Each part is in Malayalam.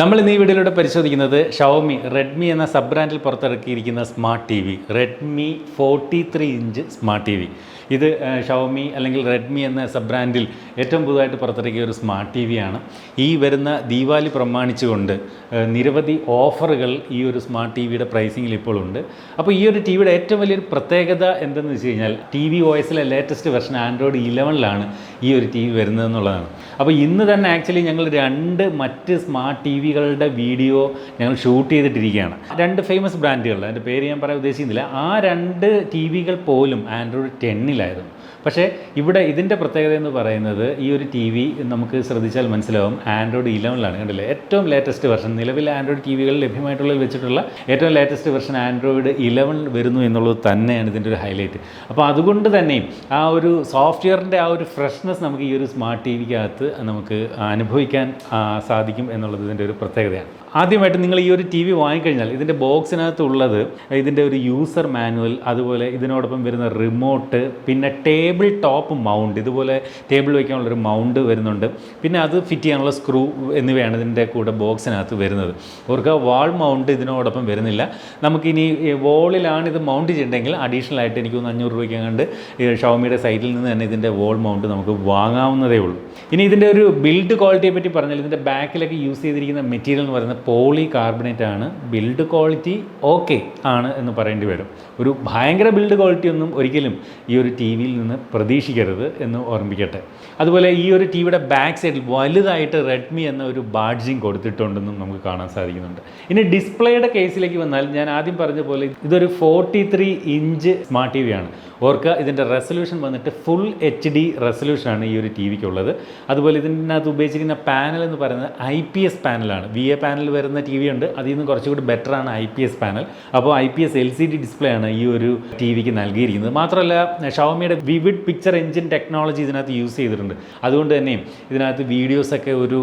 നമ്മൾ ഇന്ന് ഈ വീഡിയോയിലൂടെ പരിശോധിക്കുന്നത് ഷവോമി റെഡ്മി എന്ന സബ് ബ്രാൻഡിൽ പുറത്തിറക്കിയിരിക്കുന്ന smart T V Redmi 43 inch smart T V. ഇത് ഷവോമി അല്ലെങ്കിൽ റെഡ്മി എന്ന സബ് ബ്രാൻഡിൽ ഏറ്റവും പുതുതായിട്ട് പുറത്തിറക്കിയ ഒരു സ്മാർട്ട് ടി വിയാണ്. ഈ വരുന്ന ദീപാവലി പ്രമാണിച്ചുകൊണ്ട് നിരവധി ഓഫറുകൾ ഈ ഒരു സ്മാർട്ട് ടി വിയുടെ പ്രൈസിങ്ങിൽ ഇപ്പോൾ ഉണ്ട്. അപ്പോൾ ഈ ഒരു ടി വിയുടെ ഏറ്റവും വലിയൊരു പ്രത്യേകത എന്തെന്ന് വെച്ച് കഴിഞ്ഞാൽ tvOS ലേറ്റസ്റ്റ് വെർഷൻ ആൻഡ്രോയിഡ് 11 ഈ ഒരു ടി വി വരുന്നതെന്നുള്ളതാണ്. അപ്പോൾ ഇന്ന് തന്നെ ആക്ച്വലി ഞങ്ങൾ മറ്റ് സ്മാർട്ട് ടി വികളുടെ വീഡിയോ ഞങ്ങൾ ഷൂട്ട് ചെയ്തിട്ടിരിക്കുകയാണ്. 2 ഫേമസ് ബ്രാൻഡുകളുടെ, അതിൻ്റെ പേര് ഞാൻ പറയാൻ ഉദ്ദേശിക്കുന്നില്ല. ആ 2 ടി വികൾ പോലും ആൻഡ്രോയിഡ് 10 പക്ഷേ ഇവിടെ ഇതിൻ്റെ പ്രത്യേകത എന്ന് പറയുന്നത് ഈ ഒരു ടി വി നമുക്ക് ശ്രദ്ധിച്ചാൽ മനസ്സിലാവും ആൻഡ്രോയിഡ് 11 കണ്ടില്ലേ. ഏറ്റവും ലേറ്റസ്റ്റ് വെർഷൻ നിലവിലെ ആൻഡ്രോയിഡ് ടി വികളിൽ ലഭ്യമായിട്ടുള്ളതിൽ വെച്ചിട്ടുള്ള ഏറ്റവും ലേറ്റസ്റ്റ് വെർഷൻ ആൻഡ്രോയിഡ് 11 വരുന്നു എന്നുള്ളത് തന്നെയാണ് ഇതിൻ്റെ ഒരു ഹൈലൈറ്റ്. അപ്പോൾ അതുകൊണ്ട് തന്നെയും ആ ഒരു സോഫ്റ്റ്വെയറിൻ്റെ ആ ഒരു ഫ്രഷ്നെസ് നമുക്ക് ഈ ഒരു സ്മാർട്ട് ടി വിക്കകത്ത് നമുക്ക് അനുഭവിക്കാൻ സാധിക്കും എന്നുള്ളത് ഇതിൻ്റെ ഒരു പ്രത്യേകതയാണ്. ആദ്യമായിട്ട് നിങ്ങൾ ഈ ഒരു ടി വി വാങ്ങിക്കഴിഞ്ഞാൽ ഇതിൻ്റെ ബോക്സിനകത്തുള്ളത് ഇതിൻ്റെ ഒരു യൂസർ മാനുവൽ, അതുപോലെ ഇതിനോടൊപ്പം വരുന്ന റിമോട്ട്, പിന്നെ ടേബിൾ ടോപ്പ് മൗണ്ട്, ഇതുപോലെ ടേബിൾ വയ്ക്കാനുള്ളൊരു മൗണ്ട് വരുന്നുണ്ട്. പിന്നെ അത് ഫിറ്റ് ചെയ്യാനുള്ള സ്ക്രൂ എന്നിവയാണ് ഇതിൻ്റെ കൂടെ ബോക്സിനകത്ത് വരുന്നത്. അവർക്ക് വാൾ മൗണ്ട് ഇതിനോടൊപ്പം വരുന്നില്ല. നമുക്കിനി വോളിലാണ് ഇത് മൗണ്ട് ചെയ്യണമെങ്കിൽ അഡീഷണൽ ആയിട്ട് എനിക്ക് 500 രൂപയ്ക്ക് കണ്ട് ഷവോമിയുടെ സൈറ്റിൽ നിന്ന് തന്നെ ഇതിൻ്റെ വോൾ മൗണ്ട് നമുക്ക് വാങ്ങാവുന്നതേ ഉള്ളൂ. ഇനി ഇതിൻ്റെ ഒരു ബിൽഡ് ക്വാളിറ്റിയെ പറ്റി പറഞ്ഞാൽ ഇതിൻ്റെ ബാക്കിലൊക്കെ യൂസ് ചെയ്തിരിക്കുന്ന മെറ്റീരിയൽ എന്ന് പറയുന്നത് പോളി കാർബണേറ്റ് ആണ്. ബിൽഡ് ക്വാളിറ്റി ഓക്കെ ആണ് എന്ന് പറയേണ്ടി വരും. ഒരു ഭയങ്കര ബിൽഡ് ക്വാളിറ്റി ഒന്നും ഒരിക്കലും ഈ ഒരു ടി വിയിൽ നിന്ന് പ്രതീക്ഷിക്കരുത് എന്ന് ഓർമ്മിക്കട്ടെ. അതുപോലെ ഈ ഒരു ടി വിയുടെ ബാക്ക് സൈഡിൽ വലുതായിട്ട് റെഡ്മി എന്ന ഒരു ബാഡ്ജിങ് കൊടുത്തിട്ടുണ്ടെന്നും നമുക്ക് കാണാൻ സാധിക്കുന്നുണ്ട്. ഇനി ഡിസ്പ്ലേയുടെ കേസിലേക്ക് വന്നാൽ ഞാൻ ആദ്യം പറഞ്ഞ പോലെ ഇതൊരു 43 ഇഞ്ച് സ്മാർട്ട് ടി വിയാണ്. ഓർക്കുക, ഇതിൻ്റെ റെസൊല്യൂഷൻ വന്നിട്ട് ഫുൾ HD റെസൊല്യൂഷനാണ് ഈ ഒരു ടി വിക്കുള്ളത്. അതുപോലെ ഇതിനകത്ത് ഉപയോഗിച്ചിരിക്കുന്ന പാനൽ എന്ന് പറയുന്നത് IPS പാനലാണ്. VA പാനൽ വരുന്ന ടി വി ഉണ്ട്, അതിൽ നിന്ന് കുറച്ചുകൂടി ബെറ്ററാണ് IPS പാനൽ. അപ്പോൾ IPS LCD ഡിസ്പ്ലേ ആണ് ഈ ഒരു ടി വിക്ക് നൽകിയിരിക്കുന്നത്. മാത്രമല്ല ഷവോമിയുടെ വിവിഡ് പിക്ചർ എഞ്ചിൻ ടെക്നോളജി ഇതിനകത്ത് യൂസ് ചെയ്തിട്ടുണ്ട്. അതുകൊണ്ട് തന്നെയും ഇതിനകത്ത് വീഡിയോസൊക്കെ ഒരു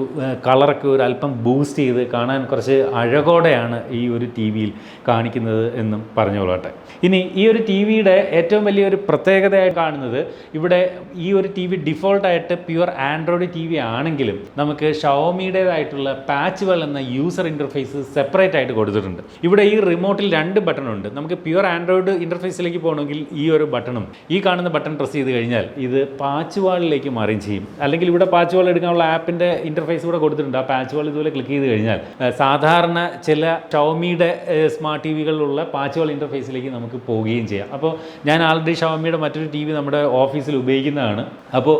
കളറൊക്കെ ഒരു അല്പം ബൂസ്റ്റ് ചെയ്ത് കാണാൻ കുറച്ച് അഴകോടെയാണ് ഈ ഒരു ടി വിയിൽ കാണിക്കുന്നത് എന്നും പറഞ്ഞുകൊള്ളട്ടെ. ഇനി ഈ ഒരു ടി വിയുടെ ഏറ്റവും വലിയൊരു പ്രത്യേകതയായി കാണുന്നത് ഇവിടെ ഈ ഒരു ടി വി ഡിഫോൾട്ടായിട്ട് പ്യുവർ ആൻഡ്രോയിഡ് ടി വി ആണെങ്കിലും നമുക്ക് ഷവോമിയുടേതായിട്ടുള്ള പാച്ച് വെൽ എന്ന യൂസർ ഇൻ്റർഫേസ് സെപ്പറേറ്റ് ആയിട്ട് കൊടുത്തിട്ടുണ്ട്. ഇവിടെ ഈ റിമോട്ടിൽ 2 ബട്ടണുണ്ട്. നമുക്ക് പ്യുവർ ആൻഡ്രോയിഡ് ഇൻ്റർഫേസിലേക്ക് പോകണമെങ്കിൽ ഈ ഒരു ബട്ടണും ഈ കാണുന്ന ബട്ടൺ പ്രസ് ചെയ്ത് കഴിഞ്ഞാൽ ഇത് പാച്ച് വാളിലേക്ക് മാറുകയും ചെയ്യും. അല്ലെങ്കിൽ ഇവിടെ പാച്ച് വാൾ എടുക്കാനുള്ള ആപ്പിൻ്റെ ഇൻ്റർഫേസ് കൂടെ കൊടുത്തിട്ടുണ്ട്. ആ പാച്ച് വാൾ ഇതുപോലെ ക്ലിക്ക് ചെയ്ത് കഴിഞ്ഞാൽ സാധാരണ ചില ഷവോമിയുടെ സ്മാർട്ട് ടി വികളിലുള്ള പാച്ച് വാൾ ഇൻ്റർഫേസിലേക്ക് നമുക്ക് പോവുകയും ചെയ്യാം. അപ്പോൾ ഞാൻ ആൾറെഡി ഷവോമിയുടെ മറ്റൊരു ടി വി നമ്മുടെ ഓഫീസിൽ ഉപയോഗിക്കുന്നതാണ്. അപ്പോൾ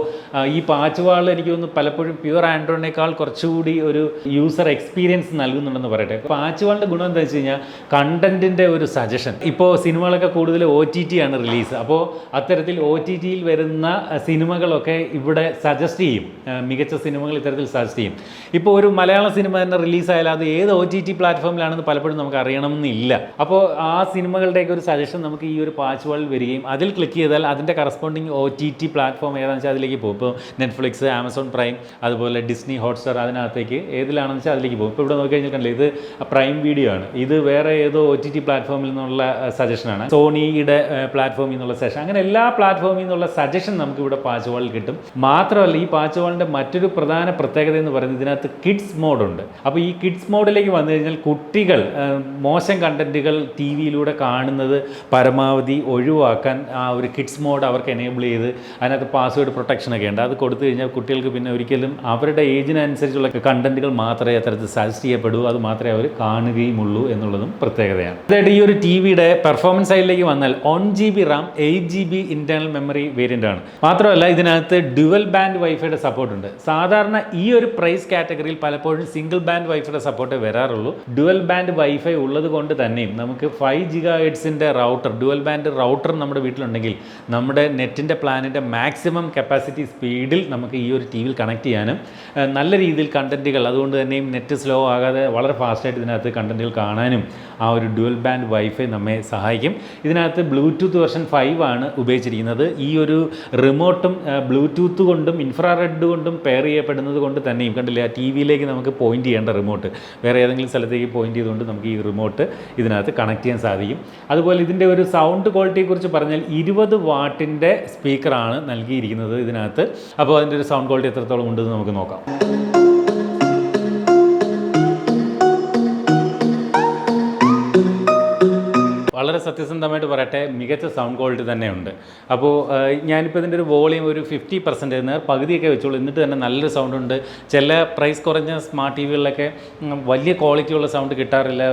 ഈ പാച്ച് വാൾ എനിക്ക് തോന്നുന്നു പലപ്പോഴും പ്യുവർ ആൻഡ്രോയിഡിനേക്കാൾ കുറച്ചുകൂടി ഒരു യൂസർ എക്സ്പീരിയൻസ് നൽകുന്നുണ്ടെന്ന് പറയട്ടെ. പാച്ച് വാളിൻ്റെ ഗുണം എന്താ വെച്ച് കഴിഞ്ഞാൽ കണ്ടൻറ്റിൻ്റെ ഒരു സജഷൻ. ഇപ്പോൾ സിനിമകളൊക്കെ കൂടുതൽ OTT ആണ് റിലീസ്. അപ്പോൾ അത്തരത്തിൽ OTTയിൽ വരുന്ന സിനിമകളൊക്കെ ഇവിടെ സജസ്റ്റ് ചെയ്യും. മികച്ച സിനിമകൾ ഇത്തരത്തിൽ സജസ്റ്റ് ചെയ്യും. ഇപ്പോൾ ഒരു മലയാള സിനിമ തന്നെ റിലീസായാലും അത് ഏത് OTT പ്ലാറ്റ്ഫോമിലാണെന്ന് പലപ്പോഴും നമുക്ക് അറിയണമെന്നില്ല. അപ്പോൾ ആ സിനിമകളുടെയൊക്കെ ഒരു സജഷൻ നമുക്ക് ഈ ഒരു പാച്ച് വാളിൽ വരികയും അതിൽ ക്ലിക്ക് ചെയ്താൽ അതിൻ്റെ കറസ്പോണ്ടിങ് OTT പ്ലാറ്റ്ഫോം ഏതാണെന്ന് വെച്ചാൽ അതിലേക്ക് പോകും. ഇപ്പോൾ നെറ്റ്ഫ്ലിക്സ്, ആമസോൺ പ്രൈം, അതുപോലെ ഡിസ്നി ഹോട്ട്സ്റ്റാർ, അതിനകത്തേക്ക് ഏതിലാണെന്ന് വെച്ചാൽ അതിലേക്ക് പോകും. ഇപ്പോൾ ഇവിടെ നോക്കി കഴിഞ്ഞാൽ കണ്ടില്ലേ, ഇത് പ്രൈം വീഡിയോ ആണ്. ഇത് വേറെ ഏതോ OTT പ്ലാറ്റ്ഫോമിൽ നിന്നുള്ള സജഷനാണ്. സോണിയുടെ പ്ലാറ്റ്ഫോമിൽ നിന്നുള്ള സജഷൻ. അങ്ങനെ എല്ലാ പ്ലാറ്റ്ഫോമിൽ നിന്നുള്ള സജഷൻ നമുക്ക് ഇവിടെ പാച്ച് വാളിൽ കിട്ടും. മാത്രമല്ല ഈ പാച്ച് വാളിൻ്റെ മറ്റൊരു പ്രധാന പ്രത്യേകത എന്ന് പറയുന്നത് ഇതിനകത്ത് കിഡ്സ് മോഡുണ്ട്. അപ്പോൾ ഈ കിഡ്സ് മോഡിലേക്ക് വന്നു കഴിഞ്ഞാൽ കുട്ടികൾ മോശം കണ്ടൻറ്റുകൾ ടി വിയിലൂടെ കാണുന്നത് പരമാവധി ഒഴിവാക്കാൻ ആ ഒരു കിഡ്സ് മോഡ് അവർക്ക് എനേബിൾ ചെയ്ത് അതിനകത്ത് പാസ്വേഡ് പ്രൊട്ടക്ഷനൊക്കെ ഉണ്ട്. അത് കൊടുത്തു കഴിഞ്ഞാൽ കുട്ടികൾക്ക് പിന്നെ ഒരിക്കലും അവരുടെ ഏജിനനുസരിച്ചുള്ള കണ്ടൻറ്റുകൾ മാത്രമേ അത്തരത്തിൽ സജസ്റ്റ് ചെയ്യപ്പെടൂ, അത് മാത്രമേ അവർ കാണുകയുമുള്ളൂ എന്നുള്ളതും പ്രത്യേകതയാണ്. അതായത് ഈ ഒരു ടി വിയുടെ പെർഫോമൻസ് സൈഡിലേക്ക് വന്നാൽ 1GB RAM 8GB internal memory variant ആണ്. മാത്രമല്ല ഇതിനകത്ത് ഡ്യുവൽ ബാൻഡ് വൈഫൈയുടെ സപ്പോർട്ട് ഉണ്ട്. സാധാരണ ഈ ഒരു പ്രൈസ് കാറ്റഗറിയിൽ പലപ്പോഴും സിംഗിൾ ബാൻഡ് വൈഫൈയുടെ സപ്പോർട്ടേ വരാറുള്ളൂ. ഡ്യുവൽ ബാൻഡ് വൈഫൈ ഉള്ളത് കൊണ്ട് തന്നെയും നമുക്ക് 5 GHz router, dual band router നമ്മുടെ വീട്ടിലുണ്ടെങ്കിൽ നമ്മുടെ നെറ്റിൻ്റെ പ്ലാനിൻ്റെ മാക്സിമം കപ്പാസിറ്റി സ്പീഡിൽ നമുക്ക് ഈ ഒരു ടി വിയിൽ കണക്ട് ചെയ്യാനും നല്ല രീതിയിൽ കണ്ടൻറ്റുകൾ, അതുകൊണ്ട് തന്നെയും നെറ്റ് സ്ലോ ആകാതെ വളരെ ഫാസ്റ്റായിട്ട് ഇതിനകത്ത് കണ്ടൻറ്റുകൾ കാണാനും ആ ഒരു ഡ്യുവൽ ബാൻഡ് വൈഫൈ നമ്മെ സഹായിക്കും. ഇതിനകത്ത് ബ്ലൂടൂത്ത് വെർഷൻ 5 ആണ് ഉപയോഗിച്ചിരിക്കുന്നത്. ഈ ഒരു റിമോട്ടും ബ്ലൂടൂത്ത് കൊണ്ടും ഇൻഫ്രാറെഡ് കൊണ്ടും പെയർ ചെയ്യപ്പെടുന്നത് കൊണ്ട് തന്നെയും കണ്ടില്ലേ, ആ ടി വിയിലേക്ക് നമുക്ക് പോയിൻ്റ് ചെയ്യേണ്ട റിമോട്ട് വേറെ ഏതെങ്കിലും സ്ഥലത്തേക്ക് പോയിൻ്റ് ചെയ്തുകൊണ്ട് നമുക്ക് ഈ റിമോട്ട് ഇതിനകത്ത് കണക്ട് ചെയ്യാൻ സാധിക്കും. അതുപോലെ ഇതിൻ്റെ ഒരു സൗണ്ട് ക്വാളിറ്റിയെക്കുറിച്ച് പറഞ്ഞാൽ 20 വാട്ടിൻ്റെ സ്പീക്കറാണ് നൽകിയിരിക്കുന്നത് ഇതിനകത്ത്. അപ്പോൾ അതിൻ്റെ ഒരു സൗണ്ട് ക്വാളിറ്റി എത്രത്തോളം ഉണ്ടെന്ന് നമുക്ക് നോക്കാം. സത്യസന്ധമായിട്ട് പറയട്ടെ, മികച്ച സൗണ്ട് ക്വാളിറ്റി തന്നെയുണ്ട്. അപ്പോൾ ഞാനിപ്പോൾ ഇതിൻ്റെ ഒരു വോളിയം ഒരു 50% പകുതിയൊക്കെ വെച്ചോളൂ, എന്നിട്ട് തന്നെ നല്ലൊരു സൗണ്ട് ഉണ്ട്. ചില പ്രൈസ് കുറഞ്ഞ സ്മാർട്ട് ടി വികളിലൊക്കെ വലിയ ക്വാളിറ്റിയുള്ള സൗണ്ട് കിട്ടാറില്ല,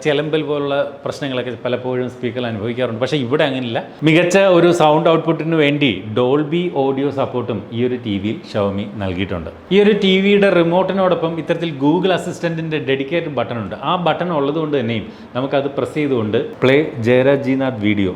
ചിലമ്പൽ പോലുള്ള പ്രശ്നങ്ങളൊക്കെ പലപ്പോഴും സ്പീക്കറിൽ അനുഭവിക്കാറുണ്ട്. പക്ഷേ ഇവിടെ അങ്ങനെയില്ല. മികച്ച ഒരു സൗണ്ട് ഔട്ട്പുട്ടിന് വേണ്ടി ഡോൾബി ഓഡിയോ സപ്പോർട്ടും ഈ ഒരു ടി വിയിൽ ഷവോമി നൽകിയിട്ടുണ്ട്. ഈ ഒരു ടി വിയുടെ റിമോട്ടിനോടൊപ്പം ഇത്തരത്തിൽ ഗൂഗിൾ അസിസ്റ്റൻറ്റിൻ്റെ ഡെഡിക്കേറ്റഡ് ബട്ടൺ ഉണ്ട്. ആ ബട്ടൺ ഉള്ളതുകൊണ്ട് തന്നെയും നമുക്കത് പ്രസ് ചെയ്തുകൊണ്ട് പ്ലേ ജയരാജ് ജീനാഥ് വീഡിയോ,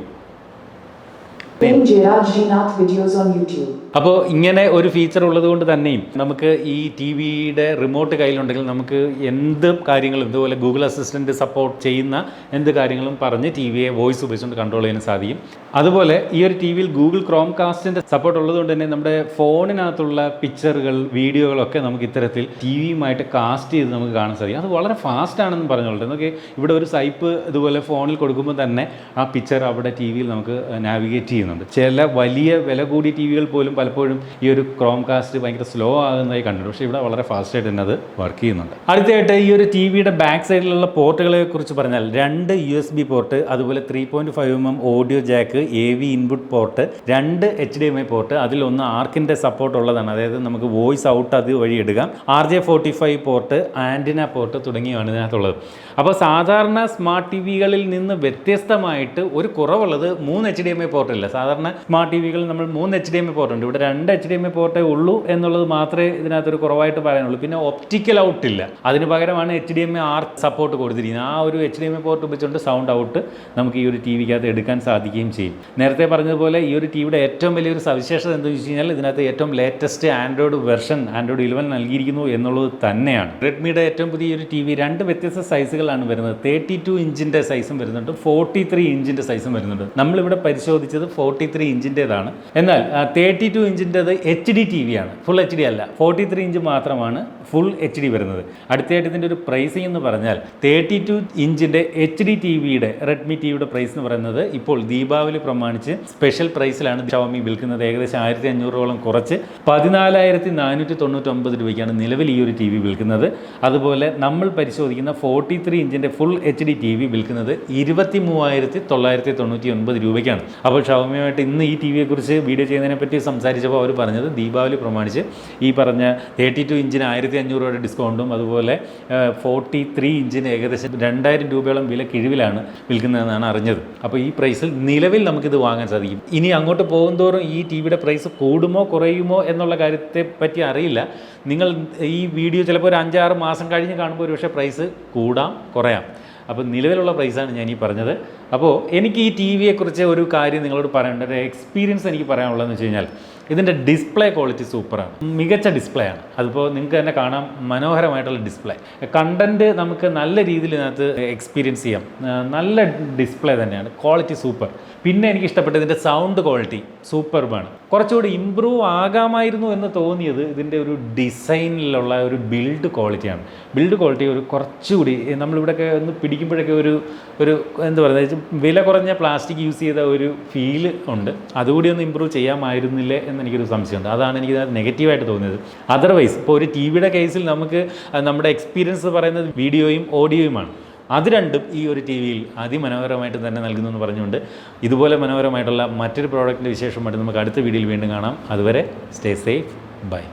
അപ്പോൾ ഇങ്ങനെ ഒരു ഫീച്ചർ ഉള്ളതുകൊണ്ട് തന്നെയും നമുക്ക് ഈ ടി വിയുടെ റിമോട്ട് കയ്യിലുണ്ടെങ്കിൽ നമുക്ക് എന്ത് കാര്യങ്ങളും ഇതുപോലെ ഗൂഗിൾ അസിസ്റ്റൻറ്റ് സപ്പോർട്ട് ചെയ്യുന്ന എന്ത് കാര്യങ്ങളും പറഞ്ഞ് ടി വിയെ വോയിസ് ഉപയോഗിച്ചുകൊണ്ട് കൺട്രോൾ ചെയ്യാൻ സാധിക്കും. അതുപോലെ ഈ ഒരു ടി വിയിൽ ഗൂഗിൾ ക്രോം കാസ്റ്റിൻ്റെ സപ്പോർട്ട് ഉള്ളതുകൊണ്ട് തന്നെ നമ്മുടെ ഫോണിനകത്തുള്ള പിക്ചറുകൾ, വീഡിയോകളൊക്കെ നമുക്ക് ഇത്തരത്തിൽ ടി വിയുമായിട്ട് കാസ്റ്റ് ചെയ്ത് നമുക്ക് കാണാൻ സാധിക്കും. അത് വളരെ ഫാസ്റ്റ് ആണെന്ന് പറഞ്ഞോളൂ. നമുക്ക് ഇവിടെ ഒരു സൈപ്പ് ഇതുപോലെ ഫോണിൽ കൊടുക്കുമ്പോൾ തന്നെ ആ പിക്ചർ അവിടെ ടി വിയിൽ നമുക്ക് നാവിഗേറ്റ് ചെയ്യുന്നുണ്ട്. ചില വലിയ വില കൂടിയ ടി വികൾ പോലും പലപ്പോഴും ഈ ഒരു ക്രോം കാസ്റ്റ് ഭയങ്കര സ്ലോ ആകുന്നതായി കണ്ടിട്ടുണ്ട്. പക്ഷേ ഇവിടെ വളരെ ഫാസ്റ്റായിട്ട് തന്നെ അത് വർക്ക് ചെയ്യുന്നുണ്ട്. അടുത്തതായിട്ട് ഈ ഒരു ടി വിയുടെ ബാക്ക് സൈഡിലുള്ള പോർട്ടുകളെ കുറിച്ച് പറഞ്ഞാൽ 2 USB പോർട്ട്, അതുപോലെ 3.5mm audio Jack, AV input port, 2 HDMI port, അതിലൊന്ന് ആർക്കിൻ്റെ സപ്പോർട്ട് ഉള്ളതാണ്. അതായത് നമുക്ക് വോയിസ് ഔട്ട് അത് വഴി എടുക്കാം. RJ45 പോർട്ട്, ആൻറ്റിന പോർട്ട് തുടങ്ങിയതാണ് ഇതിനകത്തുള്ളത്. അപ്പോൾ സാധാരണ സ്മാർട്ട് ടി വികളിൽ നിന്ന് വ്യത്യസ്തമായിട്ട് ഒരു കുറവുള്ളത് 3 HDMI പോർട്ടില്ല. സാധാരണ സ്മാർട്ട് ടി വികളിൽ നമ്മൾ 3 HDMI പോർട്ടുണ്ട്. ഇവിടെ 2 HDMI പോർട്ടേ ഉള്ളൂ എന്നുള്ളത് മാത്രമേ ഇതിനകത്തൊരു കുറവായിട്ട് പറയാനുള്ളൂ. പിന്നെ ഒപ്റ്റിക്കൽ ഔട്ട് ഇല്ല. അതിന് പകരമാണ് HDMI R സപ്പോർട്ട് കൊടുത്തിരിക്കുന്നത്. ആ ഒരു HDMI പോർട്ട് ഉപയോഗിച്ചുകൊണ്ട് സൗണ്ട് ഔട്ട് നമുക്ക് ഈ ഒരു ടി വിക്കകത്ത് എടുക്കാൻ സാധിക്കുകയും ചെയ്യും. നേരത്തെ പറഞ്ഞതുപോലെ ഈ ഒരു ടി വിയുടെ ഏറ്റവും വലിയൊരു സവിശേഷത എന്താണെന്ന് വെച്ച് കഴിഞ്ഞാൽ ഇതിനകത്ത് ഏറ്റവും ലേറ്റസ്റ്റ് ആൻഡ്രോയിഡ് വെർഷൻ ആൻഡ്രോയിഡ് 11 നൽകിയിരിക്കുന്നു എന്നുള്ളത് തന്നെയാണ്. റെഡ്മിയുടെ ഏറ്റവും പുതിയൊരു ടി വി 2 വ്യത്യസ്ത സൈസുകളാണ് വരുന്നത്. 32 ഇഞ്ചിൻ്റെ സൈസും വരുന്നുണ്ട്, 43 ഇഞ്ചിൻ്റെ സൈസും വരുന്നുണ്ട്. നമ്മളിവിടെ പരിശോധിച്ചത് 43 ഇഞ്ചിൻ്റേതാണ്. എന്നാൽ 32 ഇഞ്ചിൻ്റെത് HD ടി വിയാണ്, ഫുൾ HD അല്ല. 43 ഇഞ്ച് മാത്രമാണ് ഫുൾ HD വരുന്നത്. അടുത്തതായിട്ട് ഇതിൻ്റെ ഒരു പ്രൈസിംഗ് എന്ന് പറഞ്ഞാൽ 32 ഇഞ്ചിൻ്റെ HD ടി വിയുടെ റെഡ്മി ടി വിയുടെ പ്രൈസ് എന്ന് പറയുന്നത് ഇപ്പോൾ ദീപാവലി പ്രമാണിച്ച് സ്പെഷ്യൽ പ്രൈസിലാണ് ഷവോമി വിൽക്കുന്നത്. ഏകദേശം 1500ഓളം കുറച്ച് 14,499 രൂപയ്ക്കാണ് നിലവിൽ ഈ ഒരു ടി വി വിൽക്കുന്നത്. അതുപോലെ നമ്മൾ പരിശോധിക്കുന്ന 43 ഇഞ്ചിൻ്റെ ഫുൾ HD ടി വി വിൽക്കുന്നത് 23,999 രൂപയ്ക്കാണ്. അപ്പോൾ ഷവോമിയുമായിട്ട് ഇന്ന് ഈ ടി വിയെക്കുറിച്ച് വീഡിയോ ചെയ്യുന്നതിനെ പറ്റി സംസാരിച്ചപ്പോൾ അവർ പറഞ്ഞത് ദീപാവലി പ്രമാണിച്ച് ഈ പറഞ്ഞ 32 ഇഞ്ചിന് 1500 രൂപയുടെ ഡിസ്കൗണ്ടും അതുപോലെ 43 ഇഞ്ചിന് ഏകദേശം 2000 രൂപയോളം വില കിഴിവിലാണ് വിൽക്കുന്നതെന്നാണ് അറിഞ്ഞത്. അപ്പോൾ ഈ പ്രൈസിൽ നിലവിൽ നമുക്കിത് വാങ്ങാൻ സാധിക്കും. ഇനി അങ്ങോട്ട് പോകുന്തോറും ഈ ടി വിയുടെ പ്രൈസ് കൂടുമോ കുറയുമോ എന്നുള്ള കാര്യത്തെ പറ്റി അറിയില്ല. നിങ്ങൾ ഈ വീഡിയോ ചിലപ്പോൾ ഒരു 5-6 മാസം കഴിഞ്ഞ് കാണുമ്പോൾ ഒരു പക്ഷേ പ്രൈസ് കൂടാം കുറയാം. അപ്പോൾ നിലവിലുള്ള പ്രൈസാണ് ഞാൻ ഈ പറഞ്ഞത്. അപ്പോൾ എനിക്ക് ഈ ടി വിയെക്കുറിച്ച് ഒരു കാര്യം നിങ്ങളോട് പറയേണ്ട ഒരു എക്സ്പീരിയൻസ് എനിക്ക് പറയാനുള്ളതെന്ന് വെച്ച് കഴിഞ്ഞാൽ ഇതിൻ്റെ ഡിസ്പ്ലേ ക്വാളിറ്റി സൂപ്പറാണ്, മികച്ച ഡിസ്പ്ലേ ആണ്. അതിപ്പോൾ നിങ്ങൾക്ക് തന്നെ കാണാം, മനോഹരമായിട്ടുള്ള ഡിസ്പ്ലേ. കണ്ടൻറ്റ് നമുക്ക് നല്ല രീതിയിൽ ഇതിനകത്ത് എക്സ്പീരിയൻസ് ചെയ്യാം. നല്ല ഡിസ്പ്ലേ തന്നെയാണ്, ക്വാളിറ്റി സൂപ്പർ. പിന്നെ എനിക്ക് ഇഷ്ടപ്പെട്ട ഇതിൻ്റെ സൗണ്ട് ക്വാളിറ്റി സൂപ്പർബാണ്. കുറച്ചുകൂടി ഇമ്പ്രൂവ് ആകാമായിരുന്നു എന്ന് തോന്നിയത് ഇതിൻ്റെ ഒരു ഡിസൈനിലുള്ള ഒരു ബിൽഡ് ക്വാളിറ്റിയാണ്. ബിൽഡ് ക്വാളിറ്റി ഒരു കുറച്ചുകൂടി നമ്മളിവിടെയൊക്കെ ഒന്ന് പിടിക്കുമ്പോഴൊക്കെ ഒരു എന്താ പറയുക, വില കുറഞ്ഞ പ്ലാസ്റ്റിക് യൂസ് ചെയ്ത ഒരു ഫീൽ ഉണ്ട്. അതുകൂടി ഒന്ന് ഇമ്പ്രൂവ് ചെയ്യാമായിരുന്നില്ലേ എന്നെനിക്കൊരു സംശയമുണ്ട്. അതാണ് എനിക്ക് നെഗറ്റീവായിട്ട് തോന്നിയത്. അതർവൈസ് ഇപ്പോൾ ഒരു ടി വിയുടെ കേസിൽ നമുക്ക് നമ്മുടെ എക്സ്പീരിയൻസ് പറയുന്നത് വീഡിയോയും ഓഡിയോയുമാണ്. അത് രണ്ടും ഈ ഒരു ടി വിയിൽ അതിമനോഹരമായിട്ട് തന്നെ നൽകുന്നു എന്ന് പറഞ്ഞുകൊണ്ട് ഇതുപോലെ മനോഹരമായിട്ടുള്ള മറ്റൊരു പ്രോഡക്റ്റിൻ്റെ വിശേഷമായിട്ട് നമുക്ക് അടുത്ത വീഡിയോയിൽ വീണ്ടും കാണാം. അതുവരെ സ്റ്റേ സേഫ്, ബൈ.